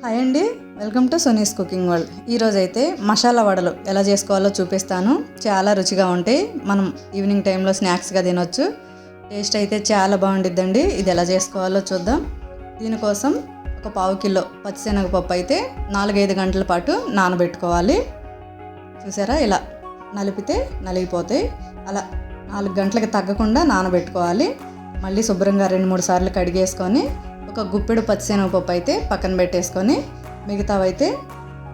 Hi అండి, welcome to Suni's cooking world. ఈరోజు అయితే మసాలా వడలు ఎలా చేసుకోవాలో చూపిస్తాను. చాలా రుచిగా ఉంటాయి. మనం ఈవినింగ్ టైంలో స్నాక్స్గా తినొచ్చు. టేస్ట్ అయితే చాలా బాగుండిద్దండి. ఇది ఎలా చేసుకోవాలో చూద్దాం. దీనికోసం ఒక 1/2 కిలో పచ్చిశనగపప్పు అయితే 4-5 గంటల పాటు నానబెట్టుకోవాలి. చూసారా, ఇలా నలిపితే నలిగిపోతాయి. అలా 4 గంటలకు తగ్గకుండా నానబెట్టుకోవాలి. మళ్ళీ శుభ్రంగా 2-3 సార్లు కడిగేసుకొని ఒక గుప్పెడు పచ్చిశనగపప్పు అయితే పక్కన పెట్టేసుకొని మిగతావైతే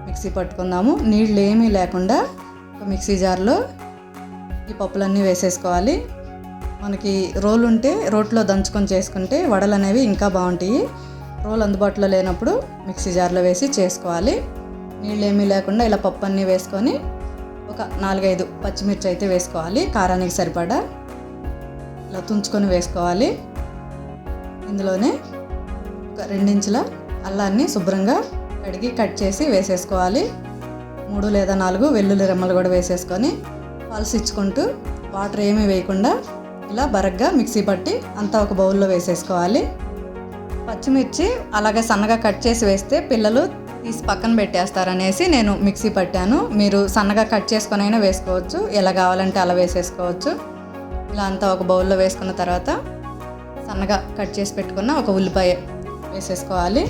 మిక్సీ పట్టుకుందాము. నీళ్ళు ఏమీ లేకుండా ఒక మిక్సీ జార్లో ఈ పప్పులన్నీ వేసేసుకోవాలి. మనకి రోలు ఉంటే రోట్లో దంచుకొని చేసుకుంటే వడలు అనేవి ఇంకా బాగుంటాయి. రోలు అందుబాటులో లేనప్పుడు మిక్సీ జార్లో వేసి చేసుకోవాలి. నీళ్ళు ఏమీ లేకుండా ఇలా పప్పు అన్నీ వేసుకొని ఒక 4-5 పచ్చిమిర్చి అయితే వేసుకోవాలి. కారానికి సరిపడా ఇలా తుంచుకొని వేసుకోవాలి. ఇందులోనే ఒక 2 ఇంచుల అల్లాన్ని శుభ్రంగా కడిగి కట్ చేసి వేసేసుకోవాలి. 3 లేదా 4 వెల్లుల్లి రెమ్మలు కూడా వేసేసుకొని పల్స్ ఇచ్చుకుంటూ వాటర్ ఏమీ వేయకుండా ఇలా బరగ్గా మిక్సీ పట్టి అంతా ఒక బౌల్లో వేసేసుకోవాలి. పచ్చిమిర్చి అలాగే సన్నగా కట్ చేసి వేస్తే పిల్లలు తీసి పక్కన పెట్టేస్తారనేసి నేను మిక్సీ పట్టాను. మీరు సన్నగా కట్ చేసుకొని అయినా వేసుకోవచ్చు, ఎలా కావాలంటే అలా వేసేసుకోవచ్చు. ఇలా అంతా ఒక బౌల్లో వేసుకున్న తర్వాత సన్నగా కట్ చేసి పెట్టుకున్న ఒక ఉల్లిపాయ వేసేసుకోవాలి.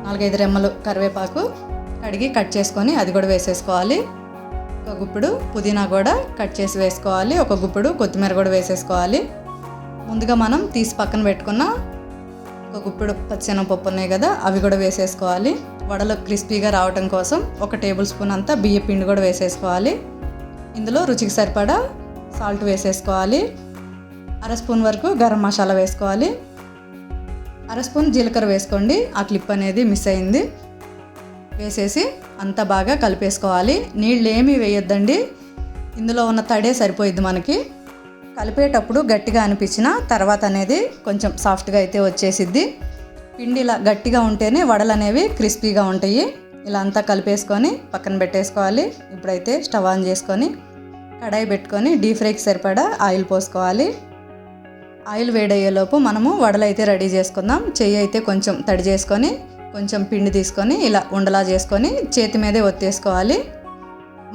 4-5 రెమ్మలు కరివేపాకు కడిగి కట్ చేసుకొని అది కూడా వేసేసుకోవాలి. ఒక గుప్పెడు పుదీనా కూడా కట్ చేసి వేసుకోవాలి. ఒక గుప్పెడు కొత్తిమీర కూడా వేసేసుకోవాలి. ముందుగా మనం తీసి పక్కన పెట్టుకున్న ఒక గుప్పెడు పచ్చిశనగపప్పు ఉన్నాయి కదా, అవి కూడా వేసేసుకోవాలి. వడలు క్రిస్పీగా రావటం కోసం 1 టేబుల్ స్పూన్ అంతా బియ్య పిండి కూడా వేసేసుకోవాలి. ఇందులో రుచికి సరిపడా సాల్ట్ వేసేసుకోవాలి. 1/2 స్పూన్ వరకు గరం మసాలా వేసుకోవాలి. 1/2 స్పూన్ జీలకర్ర వేసుకోండి, ఆ క్లిప్ అనేది మిస్ అయింది. వేసేసి అంతా బాగా కలిపేసుకోవాలి. నీళ్ళు ఏమీ వేయొద్దండి, ఇందులో ఉన్న తడే సరిపోయిద్ది మనకి. కలిపేటప్పుడు గట్టిగా అనిపించిన తర్వాత అనేది కొంచెం సాఫ్ట్గా అయితే వచ్చేసిద్ది. పిండి ఇలా గట్టిగా ఉంటేనే వడలు అనేవి క్రిస్పీగా ఉంటాయి. ఇలా అంతా కలిపేసుకొని పక్కన పెట్టేసుకోవాలి. ఇప్పుడైతే స్టవ్ ఆన్ చేసుకొని కడాయి పెట్టుకొని డీప్ ఫ్రైకి సరిపడా ఆయిల్ పోసుకోవాలి. ఆయిల్ వేడయ్యేలోపు మనము వడలు అయితే రెడీ చేసుకుందాం. చెయ్యి అయితే కొంచెం తడి చేసుకొని కొంచెం పిండి తీసుకొని ఇలా ఉండలా చేసుకొని చేతి మీదే ఒత్తేసుకోవాలి.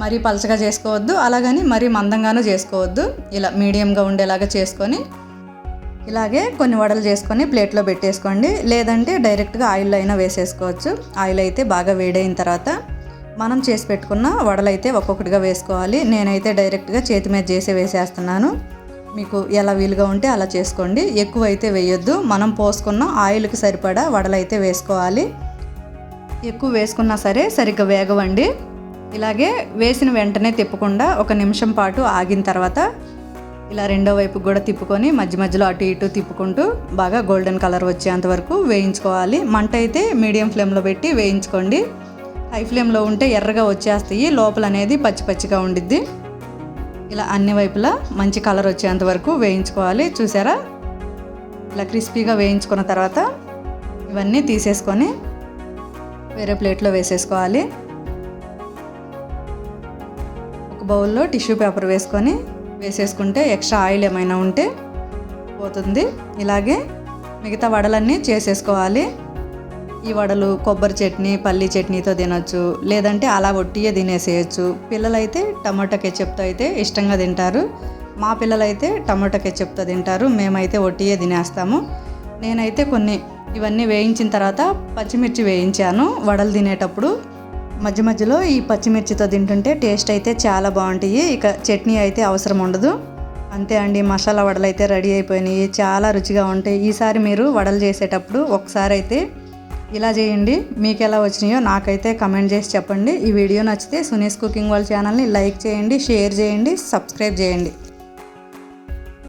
మరీ పలచగా చేసుకోవద్దు, అలాగని మరీ మందంగానూ చేసుకోవద్దు. ఇలా మీడియంగా ఉండేలాగా చేసుకొని ఇలాగే కొన్ని వడలు చేసుకొని ప్లేట్లో పెట్టేసుకోండి. లేదంటే డైరెక్ట్గా ఆయిల్లో అయినా వేసేసుకోవచ్చు. ఆయిల్ అయితే బాగా వేడైన తర్వాత మనం చేసి పెట్టుకున్న వడలు అయితే ఒక్కొక్కటిగా వేసుకోవాలి. నేనైతే డైరెక్ట్గా చేతి మీద చేసి వేసేస్తున్నాను. మీకు ఎలా వీలుగా ఉంటే అలా చేసుకోండి. ఎక్కువ అయితే వేయొద్దు. మనం పోసుకున్న ఆయిల్కి సరిపడా వడలు అయితే వేసుకోవాలి. ఎక్కువ వేసుకున్నా సరే సరిగ్గా వేగవండి. ఇలాగే వేసిన వెంటనే తిప్పకుండా 1 నిమిషం పాటు ఆగిన తర్వాత ఇలా రెండో వైపు కూడా తిప్పుకొని మధ్య మధ్యలో అటు ఇటు తిప్పుకుంటూ బాగా గోల్డెన్ కలర్ వచ్చేంత వరకు వేయించుకోవాలి. మంట అయితే మీడియం ఫ్లేమ్లో పెట్టి వేయించుకోండి. హై ఫ్లేమ్లో ఉంటే ఎర్రగా వచ్చేస్తాయి, లోపల అనేది పచ్చి పచ్చిగా ఉండిద్ది. ఇలా అన్ని వైపులా మంచి కలర్ వచ్చేంత వరకు వేయించుకోవాలి. చూసారా, ఇలా క్రిస్పీగా వేయించుకున్న తర్వాత ఇవన్నీ తీసేసుకొని వేరే ప్లేట్లో వేసేసుకోవాలి. ఒక బౌల్లో టిష్యూ పేపర్ వేసుకొని వేసేసుకుంటే ఎక్స్ట్రా ఆయిల్ ఏమైనా ఉంటే పోతుంది. ఇలాగే మిగతా వడలన్నీ చేసేసుకోవాలి. ఈ వడలు కొబ్బరి చట్నీ, పల్లీ చట్నీతో తినొచ్చు, లేదంటే అలా ఒట్టియే తినేసేయచ్చు. పిల్లలైతే టమాటా కెచప్తో అయితే ఇష్టంగా తింటారు. మా పిల్లలైతే టమాటా కెచప్తో తింటారు, మేమైతే ఒట్టియే తినేస్తాము. నేనైతే ఇవన్నీ వేయించిన తర్వాత పచ్చిమిర్చి వేయించాను. వడలు తినేటప్పుడు మధ్య మధ్యలో ఈ పచ్చిమిర్చితో తింటుంటే టేస్ట్ అయితే చాలా బాగుంటాయి. ఇక చట్నీ అయితే అవసరం ఉండదు. అంతే అండి, మసాలా వడలు అయితే రెడీ అయిపోయినాయి. చాలా రుచిగా ఉంటాయి. ఈసారి మీరు వడలు చేసేటప్పుడు ఒకసారి అయితే ఇలా చేయండి. మీకు ఎలా వచ్చినాయో నాకైతే కమెంట్ చేసి చెప్పండి. ఈ వీడియో నచ్చితే సునీస్ కుకింగ్ వరల్డ్ ఛానల్ని లైక్ చేయండి, షేర్ చేయండి, సబ్స్క్రైబ్ చేయండి.